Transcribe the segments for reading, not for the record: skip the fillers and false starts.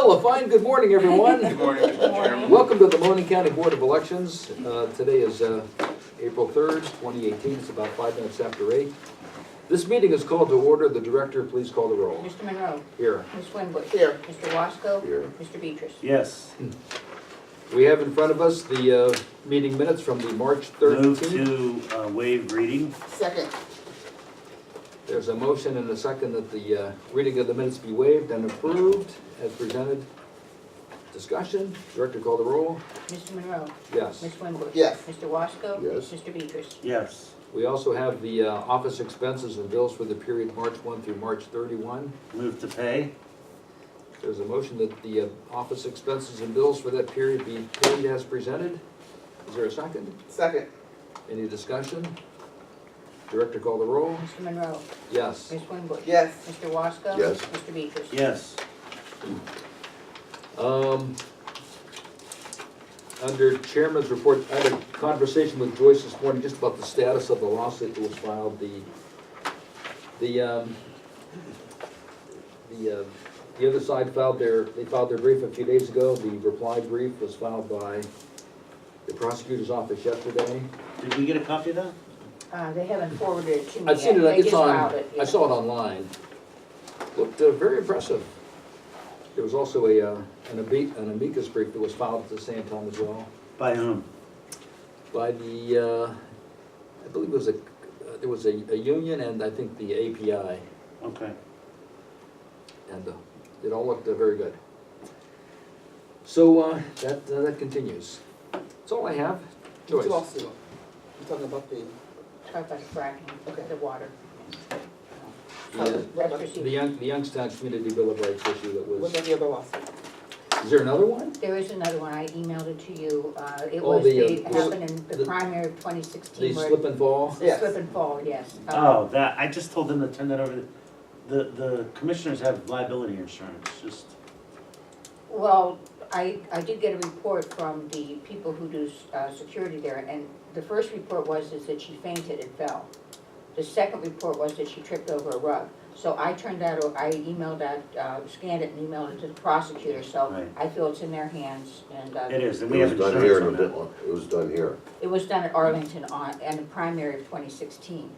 Well, a fine good morning, everyone. Good morning, Mr. Chairman. Welcome to the Mahoning County Board of Elections. Today is April 3rd, 2018. It's about 5 minutes after 8. This meeting is called to order. The director, please call the roll. Mr. Monroe. Here. Ms. Winbush. Here. Mr. Wasco. Here. Mr. Beatrice. Yes. We have in front of us the meeting minutes from the March 13th. Move to waive reading. Second. There's a motion and a second that the reading of the minutes be waived and approved as presented. Discussion. Director, call the roll. Mr. Monroe. Yes. Ms. Winbush. Yes. Mr. Wasco. Yes. Mr. Beatrice. Yes. We also have the office expenses and bills for the period March 1 through March 31. Move to pay. There's a motion that the office expenses and bills for that period be paid as presented. Is there a second? Second. Any discussion? Director, call the roll. Mr. Monroe. Yes. Ms. Winbush. Yes. Mr. Wasco. Yes. Mr. Beatrice. Yes. Under Chairman's report, I had a conversation with Joyce this morning just about the status of the lawsuit that was filed. The other side filed their brief a few days ago. The reply brief was filed by the prosecutor's office yesterday. Did we get a copy of that? They haven't forwarded it to me I've seen yet. it, They it's just on, filed it, I yeah. saw it online. Looked very impressive. There was also an amicus brief that was filed at the same time as well. By whom? By the, I believe it was there was a union and I think the API, Okay. and it all looked very good. So that continues. That's all I have. Joyce. Which lawsuit? You're talking about the... Talk about the fracking, the water. The, That's received. the Youngstown Community Bill of Rights issue that What was, about the other lawsuit? is there another one? There is another one. I emailed it to you. It Oh, was, it the, happened in the the- primary of The 2016. where- slip and fall? The Yes. slip and fall, yes. Oh, that, I just told them to turn that over. The commissioners have liability insurance, just, Well, I did get a report from the people who do security there, and the first report was that she fainted and fell. The second report was that she tripped over a rug. So I emailed that, scanned it and emailed it to the prosecutor, so Right. I feel it's in their hands, and it is, and It we was have done here insurance in a on bit, that. it was done here. it was done at Arlington and the primary of 2016.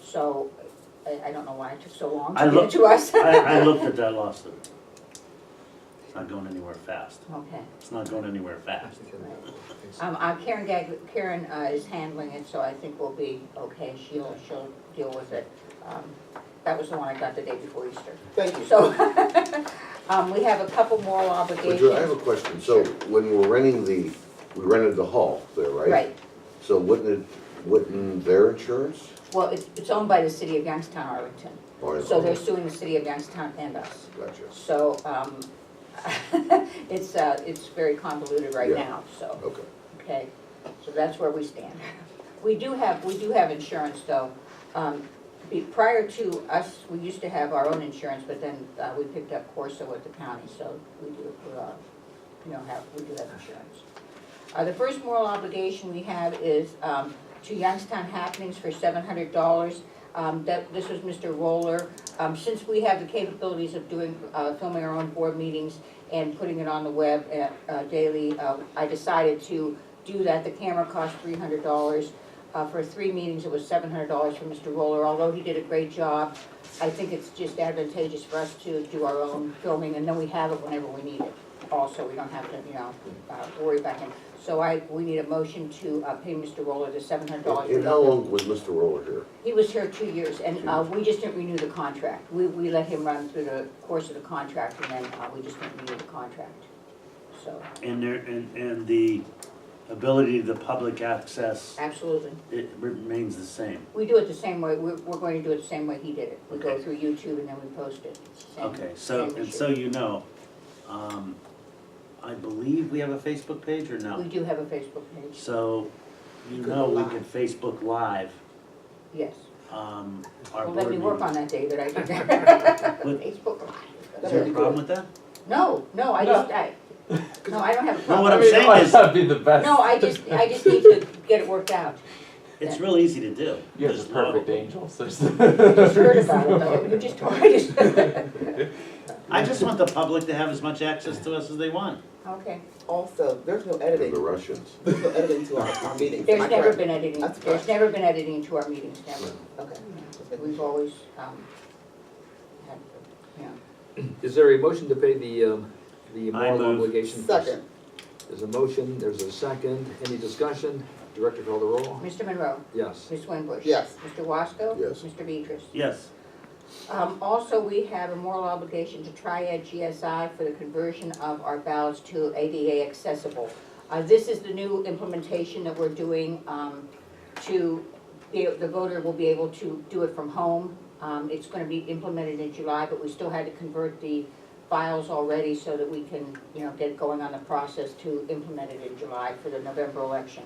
So I don't know why it took so long I to get it looked- to us. I looked at that lawsuit. It's not going anywhere fast. Okay. It's not going anywhere fast. Karen is handling it, so I think we'll be okay. She'll deal with it. That was the one I got the day before Easter. Thank you. So, we have a couple moral But I have a obligations. question, so when we were renting we rented the hall there, right? Right. So wouldn't their insurance? Well, it's owned by the city of Youngstown, Arlington. Or- So they're suing the city of Youngstown and us. Gotcha, So, it's very convoluted right Yeah. now, so. okay. Okay, so that's where we stand. We do have insurance though. Prior to us, we used to have our own insurance, but then we picked up Corso at the county, so we do have insurance. The first moral obligation we have is to Youngstown Happenings for $700. This was Mr. Roller. Since we have the capabilities of filming our own board meetings and putting it on the web daily, I decided to do that. The camera cost $300. For 3 meetings, it was $700 for Mr. Roller. Although he did a great job, I think it's just advantageous for us to do our own filming, and then we have it whenever we need it. Also, we don't have to, worry about him. So we need a motion to pay Mr. Roller the $700. And how long was Mr. Roller here? He was here 2 years, and we just didn't renew the contract. We let him run through the course of the contract, and then we just didn't renew the contract. So, And the ability of the public access, absolutely. it remains the same. We do it the same way, we're going to do it the same way he did it. We go Okay. through YouTube and then we post it. It's the same- Okay, so, same and issue. so you know, I believe we have a Facebook page or We no? do have a Facebook page, So, you You could know, go we live. could Facebook Live, yes. our Well, board let me work meeting. on that day that I did that. Would- Facebook. Is there a problem with that? No, I don't have a No, problem. what I'm saying is, That'd be the best. No, I just need to get it worked out. it's real easy to do. You're the Just perfect no- angel. So I just heard about it, though. You just told me. I just want the public to have as much access to us as they want. Okay. Also, there's no And editing, the Russians. there's no editing to our meetings. Am There's I never correct? been editing, That's there's correct. never been editing to our meetings, never. Okay. Just making We've sure. always, had, yeah. Is there a motion to pay the I moral move. obligation? Second, There's a motion, there's a second. Any discussion? Director, call the roll. Mr. Monroe? Yes. Ms. Winbush? yes. Mr. Wasco? Yes. Mr. Beatrice? Yes, Also, we have a moral obligation to Triad GSI for the conversion of our ballots to ADA accessible. This is the new implementation that we're doing the voter will be able to do it from home. It's gonna be implemented in July, but we still had to convert the files already so that we can, get going on the process to implement it in July for the November election.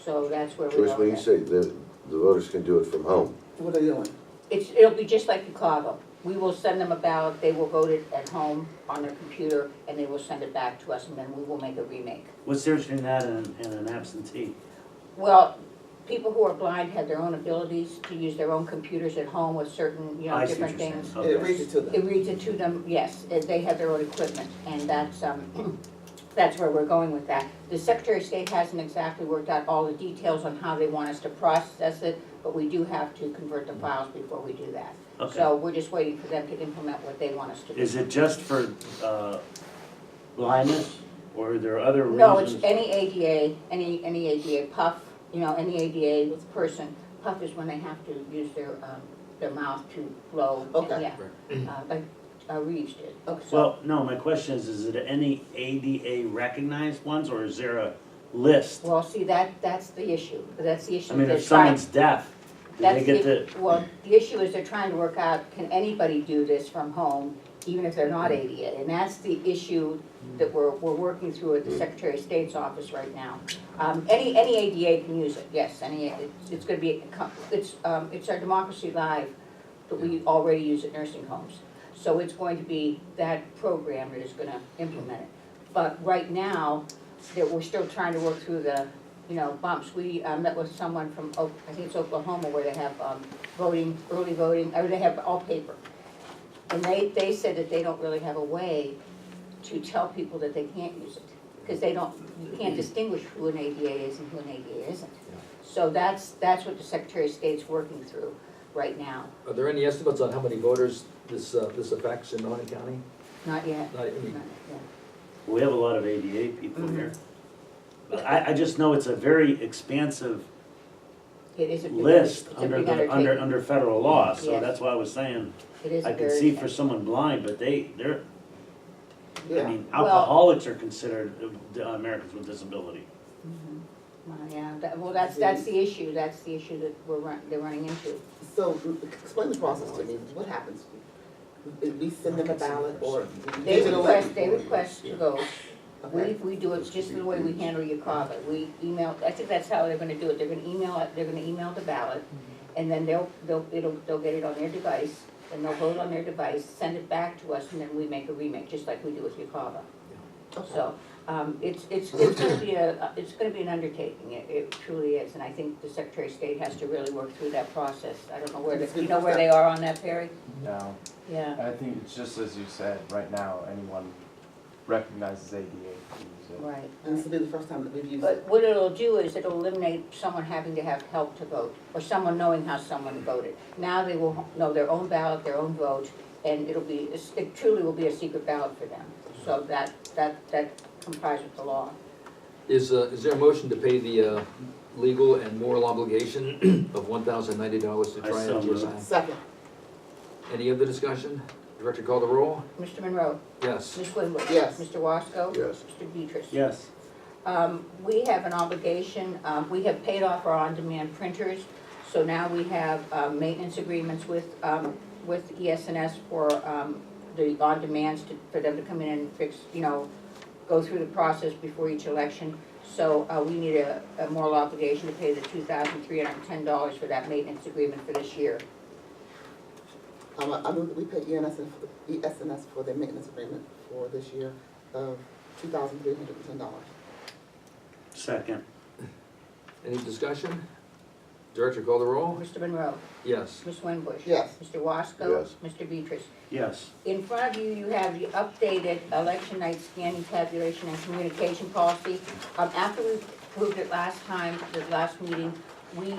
So that's where we're Joyce, when going. you say the voters can do it from home, What are they doing? It'll be just like Chicago. We will send them a ballot, they will vote it at home on their computer, and they will send it back to us, and then we will make a remake. what's the difference between that and an absentee? Well, people who are blind have their own abilities to use their own computers at home with certain, I see what different you're saying. things. Okay. It reads it to them. It reads it to them, yes, they have their own equipment, and that's where we're going with that. The Secretary of State hasn't exactly worked out all the details on how they want us to process it, but we do have to convert the files before we do that. Okay. So we're just waiting for them to implement what they want us to do. Is it just for blindness, or are there other reasons? No, it's any ADA, any ADA, PUF, any ADA person. PUF is when they have to use their mouth to blow. Okay. Yeah, like Reeves did. Okay. So- Well, no, my question is it any ADA recognized ones, or is there a list? Well, see, that's the issue. That's the issue. I mean, They're if trying- someone's deaf, do that's they get the- to, Well, the issue is they're trying to work out, can anybody do this from home, even if they're not ADA? And that's the issue that we're working through at the Secretary of State's office right now. Any ADA can use it, yes, it's gonna be, it's our Democracy Live that we already use at nursing homes. So it's going to be that program that is gonna implement it. But right now, that we're still trying to work through the, bumps. We met with someone from, I think it's Oklahoma, where they have voting, early voting, or they have all paper. And they said that they don't really have a way to tell people that they can't use it. Because you can't distinguish who an ADA is and who an ADA isn't. So that's what the Secretary of State's working through right now. Are there any estimates on how many voters this affects in Mahoning County? Not yet. Not any. Not yet. we have a lot of ADA people Mhm. here. But I just know it's a very expansive It is a big, list it's a under big the, undertaking. under federal law, so Yes. that's why I was saying, It is a I could very see for expensive. someone blind, but they're, I Yeah. mean, Well- alcoholics are considered Americans with disability. Mhm. Well, yeah, that's the issue, that's the issue that they're running into. So, explain the process to me. What happens? We send them a ballot or They digitally? request to vote. Okay. We do it just the way we handle Yakava. We email, I think that's how they're gonna do it. They're gonna email the ballot, and then they'll get it on their device, and they'll vote on their device, send it back to us, and then we make a remake, just like we do with Yakava. Okay. So, it's gonna be an undertaking, it truly is, and I think the Secretary of State has to really work through that process. I don't know you know where they are on that, Perry? No, Yeah, I think it's just as you said, right now, anyone recognizes ADA can use it. right. And this will be the first time that we've used But it. what it'll do is it'll eliminate someone having to have help to vote, or someone knowing how someone voted. Now they will know their own ballot, their own vote, and it truly will be a secret ballot for them. So that complies with the law. Is there a motion to pay the legal and moral obligation of $1,090 to I Triad so move. GSI? Second, Any other discussion? Director, call the roll? Mr. Monroe? Yes. Ms. Winwood? Yes. Mr. Wasco? yes. Mr. Beatrice? Yes, We have an obligation, we have paid off our on-demand printers, so now we have maintenance agreements with ES&S for the on-demands for them to come in and fix, go through the process before each election. So we need a moral obligation to pay the $2,310 for that maintenance agreement for this year. I move that we pay ES&S for their maintenance agreement for this year of $2,310. second. Any discussion? Director call the roll? Mr. Monroe, Yes. Ms. Winbush. Yes. Mr. Wasco. Yes. Mr. Beatrice. Yes. In front of you, you have the updated election night scanning, tabulation, and communication policy. After we approved it last time, the last meeting,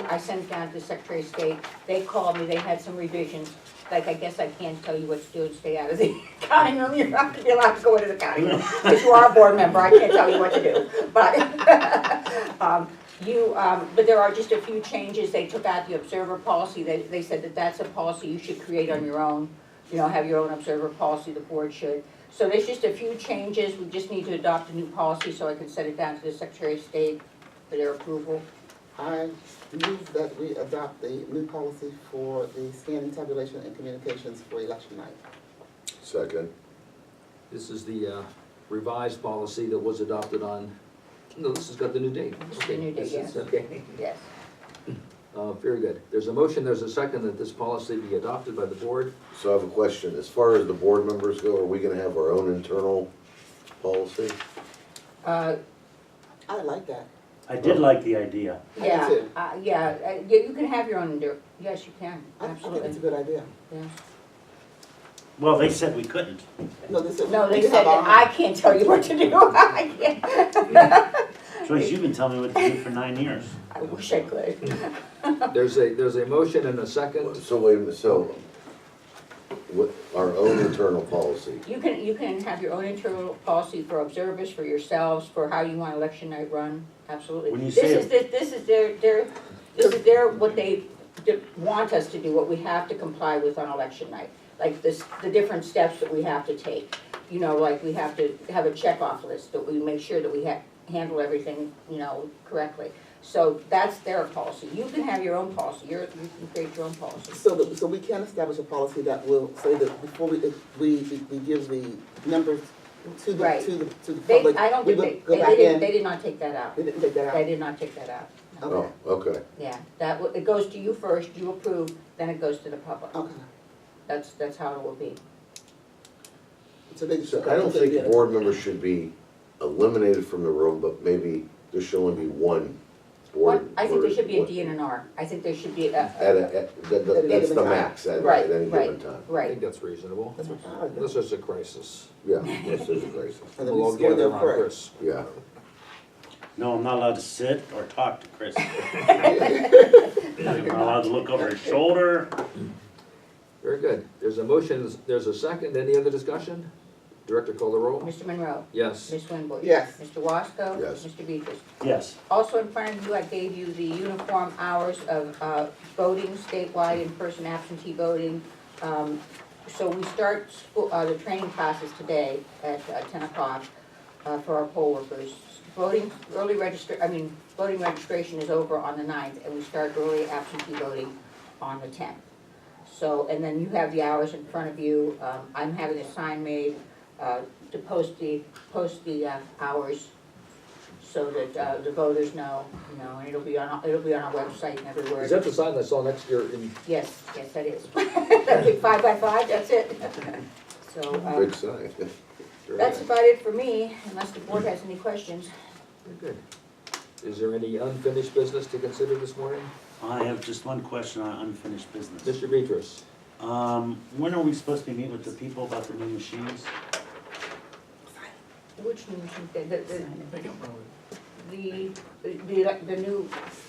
I sent it down to the Secretary of State. They called me, they had some revisions. Like, I guess I can't tell you what to do and stay out of the counting room. You're not gonna be allowed to go into the counting room. Because you are a board member, I can't tell you what to do. But, but there are just a few changes. They took out the observer policy. They said that that's a policy you should create on your own. You know, have your own observer policy, the board should. So there's just a few changes. We just need to adopt a new policy so I can send it down to the Secretary of State for their approval. I move that we adopt the new policy for the scanning, tabulation, and communications for election night. Second. This is the revised policy that was adopted on, no, this has got the new date. This is the new date, This is- yes. Okay. Yes. Very good. There's a motion, there's a second that this policy be adopted by the board. So I have a question. As far as the board members go, are we gonna have our own internal policy? Uh, I like that. I did like the idea. I do Yeah, too. yeah, you can have your own, yes, you can, I think it's a absolutely, good idea. yeah. Well, they said we couldn't. No, they said. No, we they can said have our that I own. can't tell you what to do. I can't. Joyce, you've been telling me what to do for 9 years. I wish I could. There's a motion and a second. So wait a minute, so, what, our own internal policy? You can have your own internal policy for observers, for yourselves, for how you want election night run, absolutely. When you This say- is their, what they want us to do, what we have to comply with on election night. Like the different steps that we have to take. You know, like we have to have a check-off list, that we make sure that we handle everything, you know, correctly. So that's their policy. You can have your own policy, you can create your own policy. So we can establish a policy that will say that before we give the numbers to the, Right. to the They, public, I don't we think will go back they in. did not take that out. They didn't take that They out? did not take that out. No. Okay, Oh, okay. Yeah, it goes to you first, you approve, then it goes to the public. okay. That's how it will be. So they just. So I don't think board members should be eliminated from the room, but maybe there should only be one board. I think there should be a one- DNR. I think there should be That's the max at Right, any right. given time. I right. think that's reasonable. That's what I like. Unless there's a crisis. Yeah, unless there's a crisis. And then We'll we all score gather their around prayer. Chris. Yeah. No, I'm not allowed to sit or talk to Chris. I'm not allowed to look over his shoulder. Very good. There's a motion, there's a second. Any other discussion? Director call the roll? Mr. Monroe, Yes. Ms. Winbush. Yes. Mr. Wasco. Yes. Mr. Beatrice. Yes. Also in front of you, I gave you the uniform hours of voting statewide, in-person absentee voting. So we start the training classes today at 10 o'clock for our poll workers. Voting registration is over on the 9th, and we start early absentee voting on the 10th. So, and then you have the hours in front of you. I'm having a sign made to post the hours so that the voters know, you know, and it'll be on our website and everywhere. Is that the sign I saw next year in, Yes, that is. That big 5x5, that's it. So, Big sign. very that's good. about it for me, unless the board has any questions. Very good. Is there any unfinished business to consider this morning? I have just one question on unfinished business. Mr. Beatrice? When are we supposed to be meeting with the people about the new machines? Which new machine,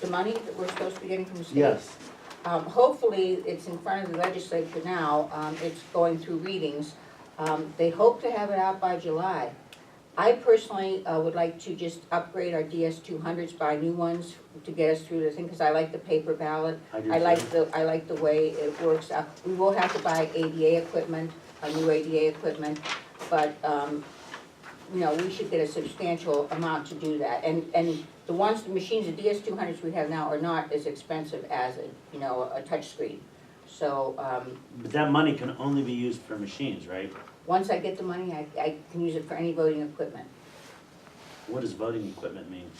the money that we're supposed to be getting from the state? Yes. Hopefully, it's in front of the legislature now, it's going through readings. They hope to have it out by July. I personally would like to just upgrade our DS200s, buy new ones to get us through the thing, because I like the paper ballot. I do I too. like the way it works. We will have to buy ADA equipment, a new ADA equipment, but, you know, we should get a substantial amount to do that. And the machines, the DS200s we have now are not as expensive as, a touchscreen. So, But that money can only be used for machines, right? once I get the money, I can use it for any voting equipment. What does voting equipment mean?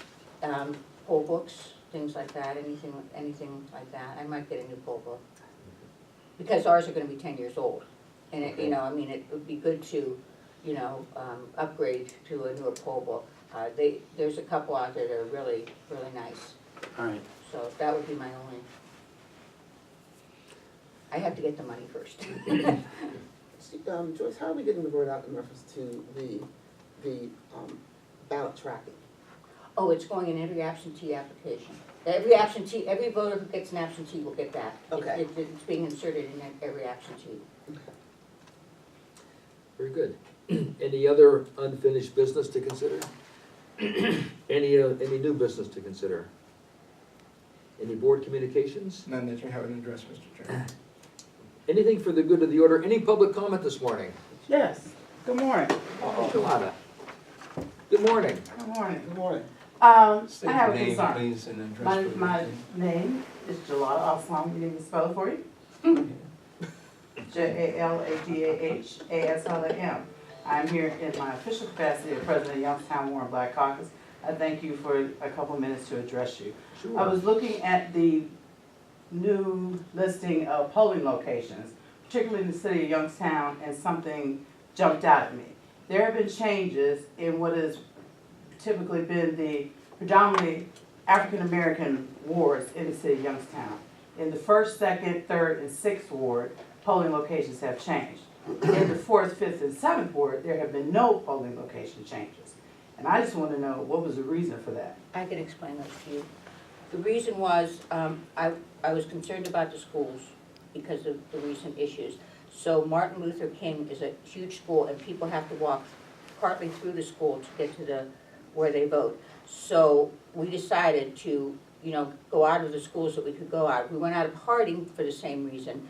Poll books, things like that, anything like that. I might get a new poll book. Because ours are gonna be 10 years old. And it, it would be good to, upgrade to a newer poll book. There's a couple out there that are really, really nice. All right. So that would be my only. I have to get the money first. Joyce, how are we getting the word out in reference to the ballot tracking? Oh, it's going in every absentee application. Every voter who gets an absentee will get that. Okay. It's being inserted in every absentee. Very good. Any other unfinished business to consider? Any new business to consider? Any board communications? None that you haven't addressed, Mr. Chairman. Anything for the good of the order? Any public comment this morning? Yes, good morning. Mr. Lada. Good morning. Good morning. Good morning. I State have your a name, concern. please, and address. My, for the my record. name is Jalada Aslam, you need me to spell it for you? Jaladaaslam. I'm here in my official capacity as President of Youngstown Warren Black Caucus. I thank you for a couple minutes to address you. I Sure. was looking at the new listing of polling locations, particularly in the city of Youngstown, and something jumped out at me. There have been changes in what has typically been the predominantly African-American wards in the city of Youngstown. In the first, second, third, and sixth ward, polling locations have changed. In the fourth, fifth, and seventh ward, there have been no polling location changes. And I just want to know, what was the reason for that? I can explain those to you. The reason was, I was concerned about the schools because of the recent issues. So Martin Luther King is a huge school and people have to walk partly through the school to get to where they vote. So we decided to, go out of the schools that we could go out. We went out of Harding for the same reason,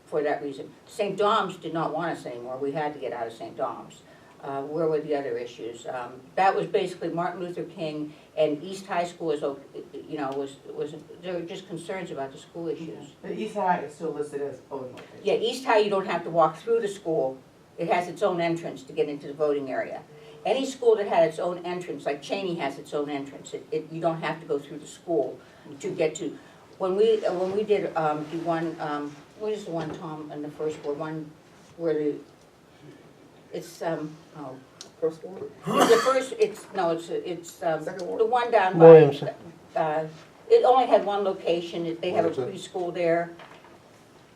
for that reason. St. Dom's did not want us anymore. We had to get out of St. Dom's. Where were the other issues? That was basically Martin Luther King, and East High School there were just concerns about the school issues. The East High is still listed as polling location. Yeah, East High, you don't have to walk through the school. It has its own entrance to get into the voting area. Any school that had its own entrance, like Cheney has its own entrance, you don't have to go through the school to get to. When we did the one, what is the one, Tom, in the first ward, one where it's, First ward? the first, it's Second ward? the one down by, Williamson. it only had one location, they have a Williamson? preschool there.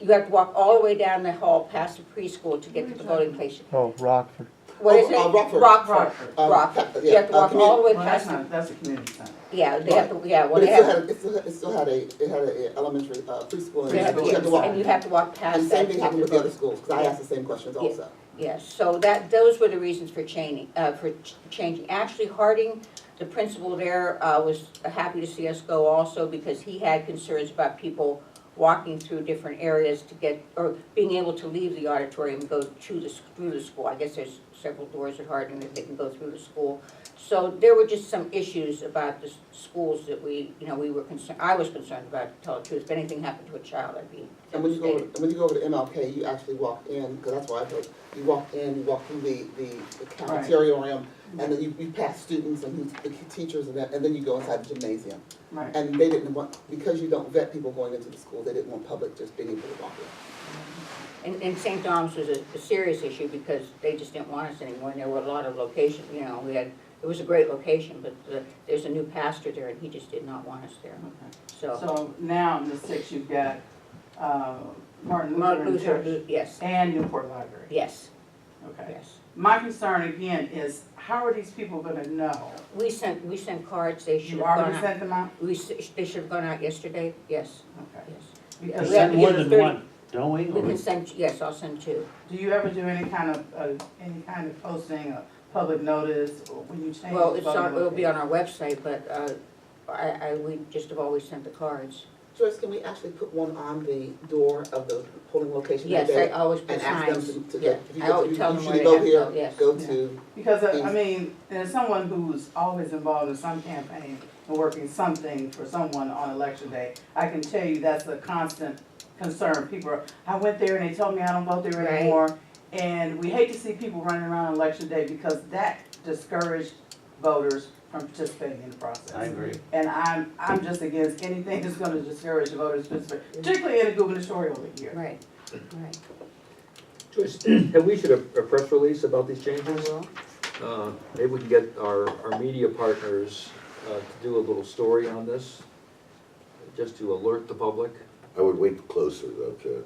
You have to walk all the way down the hall past the preschool to get to the voting place. Oh, Rockford. What is it? Rockford. Rockford. Rockford. You have to walk all the way Well, past, that's a community center. yeah, they have to, well, But they have. it still had a elementary, preschool, Yeah, and you had to walk. and you have to walk past And that. same to thing get happened to with the other vote. schools, because I asked the same questions also. Yes, so those were the reasons for changing, changing. Actually, Harding, the principal there, was happy to see us go also because he had concerns about people walking through different areas to get, or being able to leave the auditorium and go through the school. I guess there's several doors at Harding that they can go through the school. So there were just some issues about the schools that we were concerned, I was concerned about, to tell the truth. If anything happened to a child, I'd be And when you devastated. go over to MLK, you actually walk in, because that's why I heard, you walk through the cafeteria, and then you pass students and the teachers and then you go inside the gymnasium. Right. And they didn't want, because you don't vet people going into the school, they didn't want public just being able to walk in. And St. Dom's was a serious issue because they just didn't want us anymore, and there were a lot of locations, it was a great location, but there's a new pastor there, and he just did not want us there, Okay. so. So now in the six, you've got Martin Martin Luther Luther, Church yes, and Newport Library. yes, Okay. yes. My concern again is, how are these people gonna know? We sent cards, they should You have gone already out. sent them out? They should have gone out yesterday, yes, Okay. yes. Because We have to More give than them 30 one, don't we? We can send, yes, I'll send two. do you ever do any kind of posting, a public notice, or when you change? Well, the voting it'll be on location? our website, but we just have always sent the cards. Joyce, can we actually put one on the door of the polling location Yes, that day? I always put And ask them signs, to yeah, if you I always tell them where they usually have to go, yes. go to, Because, I mean, as someone who's always involved in some campaign and working something for someone on election day, I can tell you that's a constant concern. People are, I went there and they told me I don't vote there Right. anymore. And we hate to see people running around on election day because that discouraged voters from participating in the process. I agree. And I'm just against anything that's gonna discourage voters, particularly in a gubernatorial year. Right, right. Joyce, have we issued a press release about these I changes? will. Maybe we can get our media partners to do a little story on this. just to alert the public. I would wait closer though, to,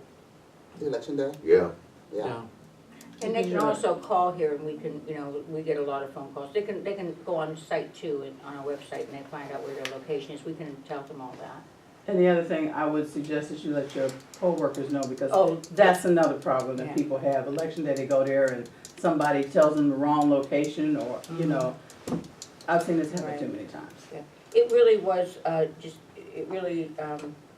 The election day? yeah. Yeah. And they can also call here and we can, you know, we get a lot of phone calls. They can go on site too, and on our website, and they find out where their location is. We can tell them all that. And the other thing I would suggest is you let your poll workers know, because Oh, that's another problem that Yeah. people have. Election day, they go there and somebody tells them the wrong location, or, you know, I've seen this happen Right. too many times. It really was,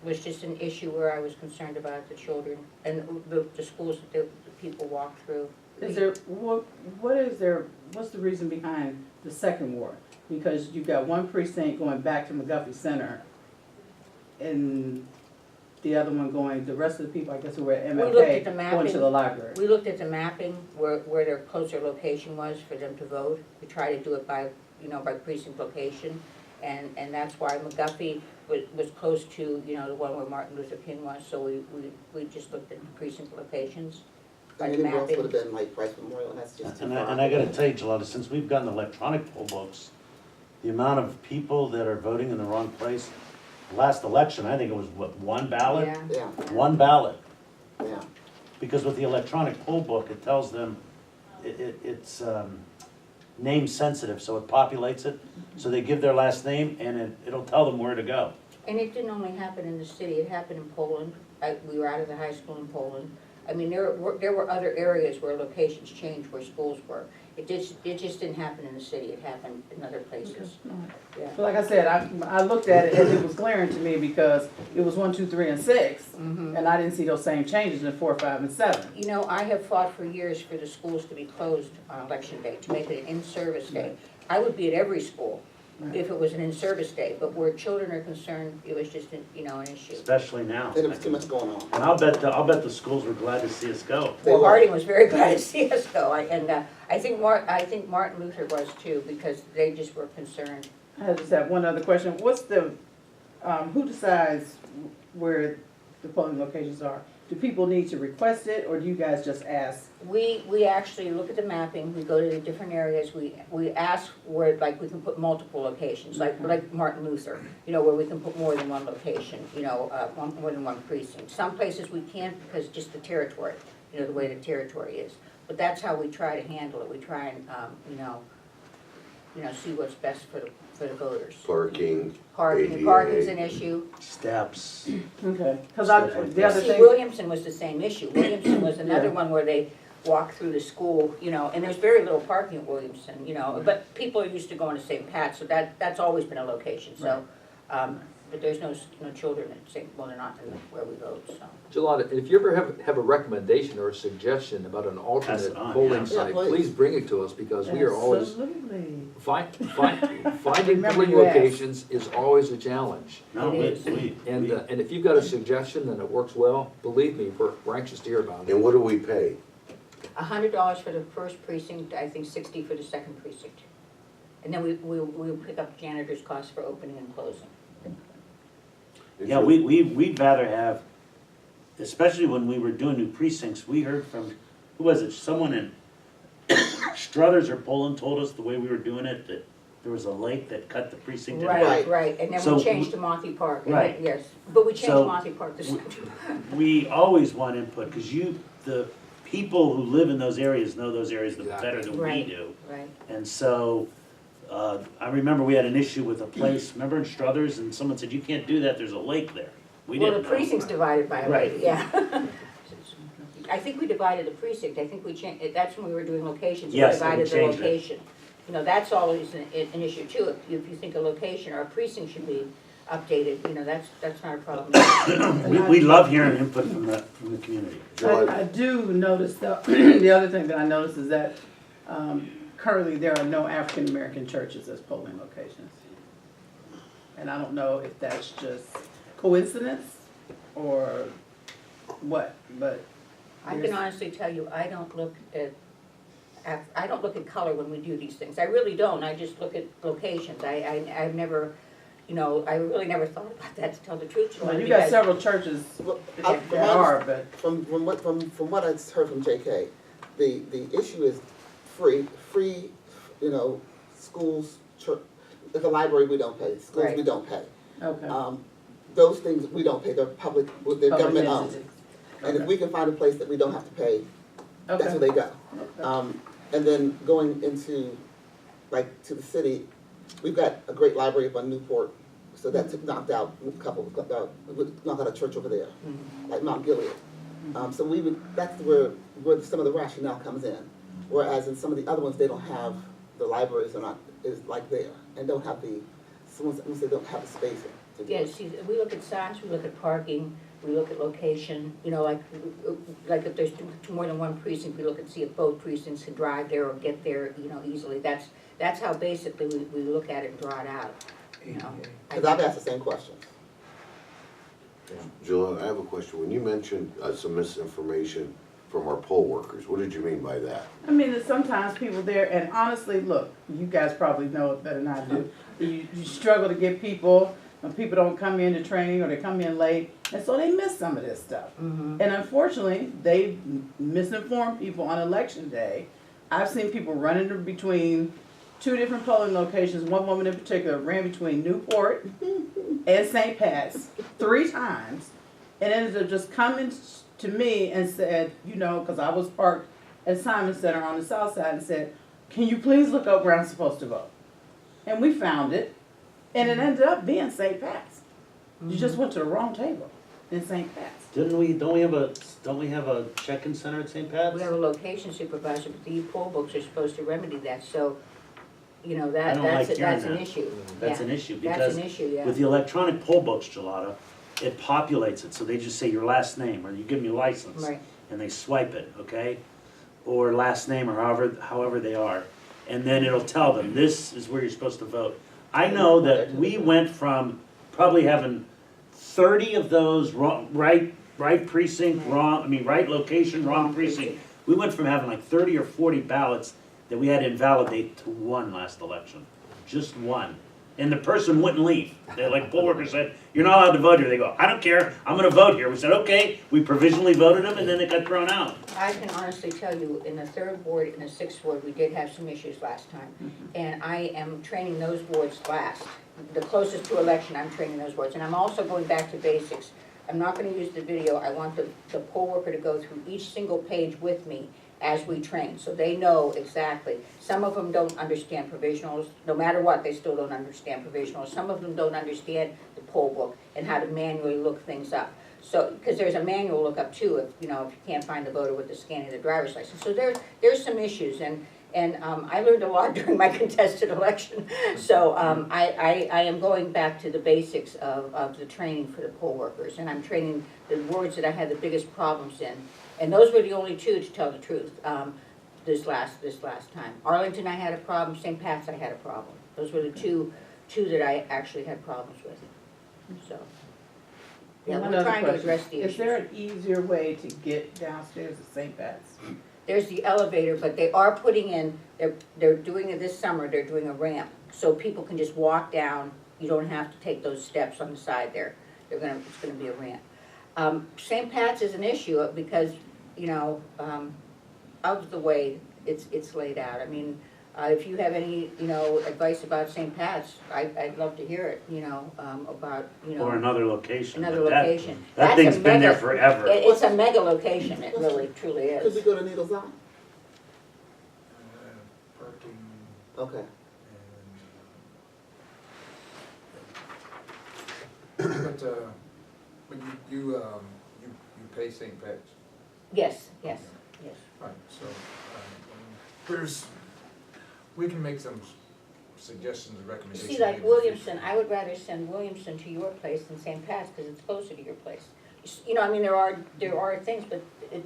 was just an issue where I was concerned about the children and the schools that the people walk through. Is there, what's the reason behind the second ward? Because you've got one precinct going back to McGuffey Center, and the other one going, the rest of the people, I guess, who were at We looked at MFK, the going mapping. to the library. We looked at the mapping, where their closer location was for them to vote. We tried to do it by, you know, by precinct location. And that's why McGuffey was close to, you know, the one where Martin Luther King was, so we just looked at the precinct locations. By And the anywhere else mapping. would have been like Price Memorial, and that's just too And far. I gotta tell you, Jalota, since we've gotten electronic poll books, the amount of people that are voting in the wrong place, last election, I think it was, what, one ballot? Yeah. Yeah, One ballot, yeah. because with the electronic poll book, it tells them, it's name sensitive, so it populates it, so they give their last name, and it'll tell them where to go. And it didn't only happen in the city, it happened in Poland. We were out of the high school in Poland. I mean, there were other areas where locations changed, where schools were. It just didn't happen in the city, it happened in other places. Yeah. But like I said, I looked at it and it was glaring to me because it was 1, 2, 3, and 6, Mhm. and I didn't see those same changes in 4, 5, and 7. You know, I have fought for years for the schools to be closed on election day, to make it an in-service day. I would be at every school if it was an in-service day, but where children are concerned, it was just, you know, an issue. Especially now. There was too much going on. And I'll bet the schools were glad to see us go. They Well, were. Harding was very glad to see us go, I think Martin Luther was too, because they just were concerned. I just have one other question. What's the, who decides where the polling locations are? Do people need to request it, or do you guys just ask? We actually look at the mapping, we go to the different areas, we ask where, like, we can put multiple locations, like Martin Luther, you know, where we can put more than one location, you know, more than one precinct. Some places we can't because just the territory, you know, the way the territory is. But that's how we try to handle it, we try and, you know, see what's best for the voters. Parking, Parking's an issue. Steps. Okay. Because Stuff like the other See, thing, Williamson was the same issue. Williamson was another Yeah. one where they walk through the school, you know, and there's very little parking at Williamson, you know, but people are used to going to St. Pat's, so that's always been a location, so, but there's no children at St., well, they're not in where we vote, so. Jalota, if you ever have a recommendation or a suggestion about an Pass alternate it on, polling yeah. site, Yeah, please. please bring it to us, because we are always, Absolutely. finding Remember polling you asked. locations is always a challenge. No, It we, is. And we, if you've got a suggestion and it works well, believe me, we're anxious to hear about it. and what do we pay? $100 for the first precinct, I think 60 for the second precinct. And then we'll pick up janitor's costs for opening and closing. yeah, we'd rather have, especially when we were doing new precincts, we heard from, who was it, someone in Struthers or Poland told us the way we were doing it, that there was a lake that cut the precinct in half. Right, and then So we changed to Monty Park, Right. yes, but we changed So to Monty Park this time too. We always want input, because the people who live in those areas know those areas Exactly. better than we Right. do. Right. And so, I remember we had an issue with a place, remember in Struthers, and someone said, you can't do that, there's a lake there. We Well, didn't the know. precinct's divided by a Right. lake, yeah. I think we divided the precinct, I think we changed, that's when we were doing locations, we Yes, we divided the changed it. location. You know, that's always an issue too, if you think a location or a precinct should be updated, you know, that's not a problem. We love hearing input from the community. I do notice, though, the other thing that I noticed is that currently there are no African-American churches as polling locations. And I don't know if that's just coincidence or what, but. I can honestly tell you, I don't look at color when we do these things, I really don't, I just look at locations, I've never, you know, I really never thought about that, to tell the truth. Well, you got several churches Well, that are, but. From what I heard from JK, the issue is free, you know, schools, church, like a library we don't pay, schools we Right. don't pay. Okay. those things, we don't pay, they're public, they're Public government owned. entities. And if we can find a place that we don't have to pay, that's where Okay. they go. And then going into, like, to the city, we've got a great library up on Newport, so that's knocked out a couple, knocked out a church over there, like Mount Gilead. So that's where some of the rationale comes in. Whereas in some of the other ones, they don't have, the libraries are not, is like there, and don't have the, someone say don't have the space to do Yeah, it. see, we look at signs, we look at parking, we look at location, you know, like if there's more than one precinct, we look and see if both precincts can drive there or get there, you know, easily. That's how basically we look at it and draw it out, you know. Because I've asked the same question. Jill, I have a question. When you mentioned some misinformation from our poll workers, what did you mean by that? I mean, that sometimes people there, and honestly, look, you guys probably know it better than I do. You struggle to get people, when people don't come in to training or they come in late, and so they miss some of this stuff. And unfortunately, they misinform people on election day. I've seen people running between two different polling locations. One woman in particular ran between Newport and St. Pat's 3 times, and ended up just coming to me and said, you know, because I was parked at Simon Center on the south side, and said, can you please look up where I'm supposed to vote? And we found it, and it ended up being St. Pat's. You just went to the wrong table in St. Pat's. Don't we have a check-in center at St. Pat's? We have a location supervisor, but the poll books are supposed to remedy that, so, you know, I don't like hearing that's an that. issue. That's Yeah. an issue, That's because an issue, yeah. with the electronic poll books, Gelada, it populates it, so they just say your last name, or you give them your license. Right. And they swipe it, okay? Or last name, or however they are. And then it'll tell them, this is where you're supposed to vote. I know that we went from probably having 30 of those right precinct, right location, wrong precinct. We went from having like 30 or 40 ballots that we had to invalidate to 1 last election. Just 1. And the person wouldn't leave. They're like, poll worker said, you're not allowed to vote here. They go, I don't care, I'm gonna vote here. We said, okay, we provisionally voted them, and then it got thrown out. I can honestly tell you, in the 3rd ward and the 6th ward, we did have some issues last time. And I am training those wards last. The closest to election, I'm training those wards. And I'm also going back to basics. I'm not gonna use the video. I want the poll worker to go through each single page with me as we train, so they know exactly. Some of them don't understand provisionals, no matter what, they still don't understand provisionals. Some of them don't understand the poll book and how to manually look things up. So, because there's a manual lookup too, if you can't find the voter with the scanning of the driver's license. So there's some issues, and I learned a lot during my contested election. So I am going back to the basics of the training for the poll workers, and I'm training the wards that I had the biggest problems in. And those were the only 2, to tell the truth, this last time. Arlington, I had a problem. St. Pat's, I had a problem. Those were the two that I actually had problems with. So, yeah, One we're other trying to question. address the issues. Is there an easier way to get downstairs at St. Pat's? There's the elevator, but they are putting in, they're doing it this summer, they're doing a ramp. So people can just walk down. You don't have to take those steps on the side there. It's gonna be a ramp. St. Pat's is an issue because, of the way it's laid out. I mean, if you have any, advice about St. Pat's, I'd love to hear it, about, Or another location. another but that- location. That That's a thing's been there mega- forever. It's a mega location, it really, truly Could is. we go to Needles Eye? Parking Okay. but you pay St. Pat's. Yes. Right, so, we can make some suggestions and recommendations. See, like maybe in the future. Williamson, I would rather send Williamson to your place than St. Pat's, because it's closer to your place. I mean, there are things, but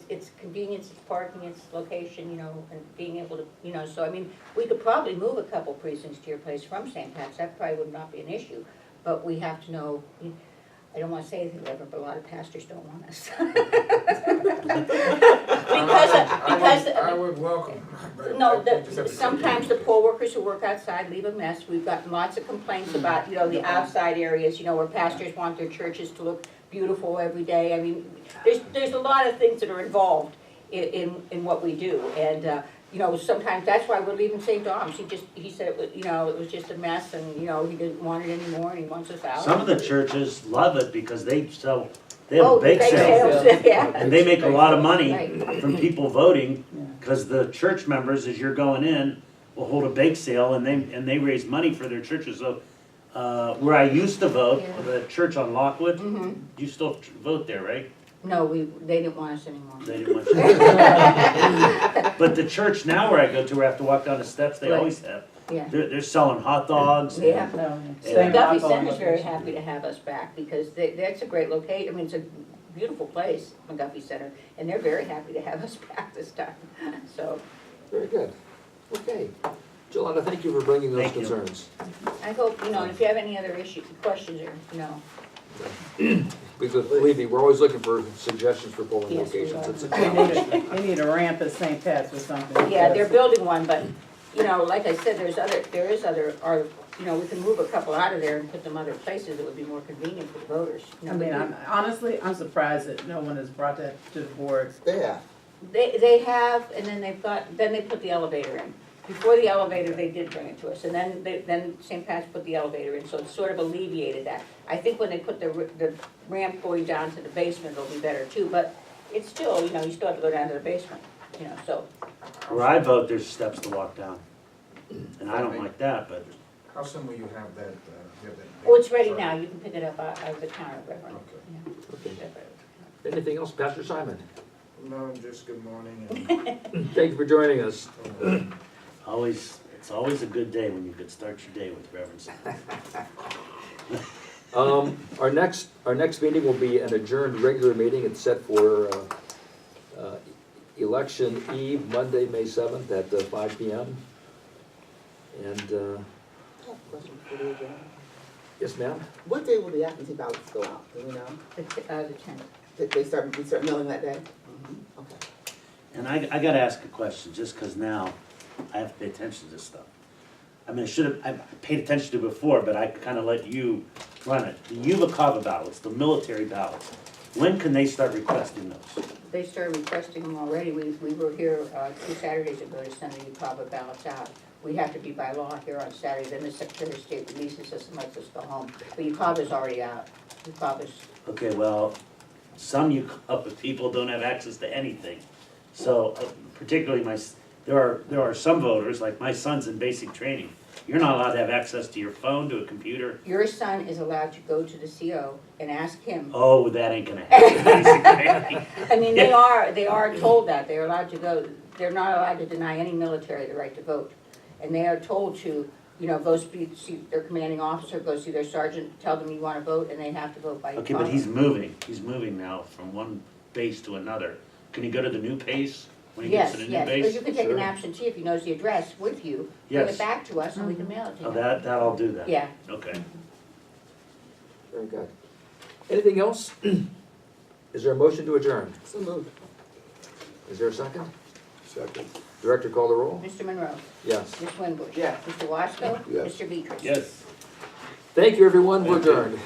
it's convenience, it's parking, it's location, and being able to, so I mean, we could probably move a couple precincts to your place from St. Pat's, that probably would not be an issue, but we have to know, I don't wanna say anything, Reverend, but a lot of pastors don't want us. I would welcome. but No, I just have to- sometimes the poll workers who work outside leave a mess. We've gotten lots of complaints about, the outside areas, where pastors want their churches to look beautiful every day. I mean, there's a lot of things that are involved in what we do. And, you know, sometimes that's why we're leaving St. Dom's. He said, it was, you know, it was just a mess and, you know, he didn't want it anymore and he wants us out. Some of the churches love it because they have a the bake sale. sales, yeah. And they make a lot of money Right. from people voting, because the church members, as you're going in, will hold a bake sale and they raise money for their churches. So, where I used to vote, Yeah. the church on Lockwood, Mhm. you still vote there, right? No, they didn't want us anymore. They didn't want you. But the church now where I go to, where I have to walk down the steps, they Right. always have. Yeah. They're selling hot dogs. and- Yeah. No, The same McGuffey alcohol Center's very location. happy to have us back because that's a great location. I mean, it's a beautiful place, McGuffey Center, and they're very happy to have us back this time. So Very good. Okay. Jolanda, thank you for bringing those Thank you. concerns. I hope, you know, if you have any other issues, questions or, you know, Because believe me, we're always looking for suggestions for polling Yes, we locations. are. It's a They challenge. need a ramp at St. Pat's or something. yeah, they're building one, but, you know, like I said, there is other, you know, we can move a couple out of there and put them other places that would be more convenient for the voters. You I know, mean, but honestly, I'm surprised that no one has brought that to the board. Yeah, They have, and then then they put the elevator in. Before the elevator, they did bring it to us, and then St. Pat's put the elevator in, so it sort of alleviated that. I think when they put the ramp going down to the basement, it'll be better too, but it's still, you know, you still have to go down to the basement, you know, so. Where I vote, there's steps to walk down. And I don't like that, but How soon will you have that, Oh, it's ready now, you can pick it up out of the counter, Reverend. Okay. Yeah. Anything else, Pastor Simon? No, just good morning and. Thank you for joining us. it's always a good day when you could start your day with Reverend Simon. Our next meeting will be an adjourned regular meeting. It's set for election eve, Monday, May 7th at 5 p.m. And, I have a question before we adjourn. yes, ma'am? What day will the absentee ballots go out, do we know? The 10th. We start mailing that day? Okay. And I gotta ask a question, just because now I have to pay attention to this stuff. I mean, I paid attention to it before, but I kind of let you run it. The Yuvakava ballots, the military ballots, when can they start requesting those? They started requesting them already. We were here 2 Saturdays ago to send the UCAVA ballots out. We have to be by law here on Saturday, then the Secretary of State releases us and lets us go home. But UCAVA's already out. UCAVA's, Okay, well, some Yukava people don't have access to anything. So particularly there are some voters, like my son's in basic training. You're not allowed to have access to your phone, to a computer. your son is allowed to go to the CO and ask him. Oh, that ain't gonna happen. Basic training. I mean, they are told that. They're allowed to go. They're not allowed to deny any military the right to vote. And they are told to, you know, go see their commanding officer, go see their sergeant, tell them you want to vote, and they have to vote by UCAVA. Okay, but he's moving now from one base to another. Can he go to the new base when he gets to the new Yes, base? but you can take an Sure. absentee if he knows the address with you, bring Yes. it back to us and we can mail it to Oh, him. that I'll do that. Yeah. Okay. Very good. Anything else? Is there a motion to adjourn? So moved. Is there a second? Second. Director, call the roll? Mr. Monroe, Yes. Ms. Winbush. Yes. Mr. Wasco. Yes. Mr. Beatrice. Yes. Thank you, everyone. We're Thank you. adjourned.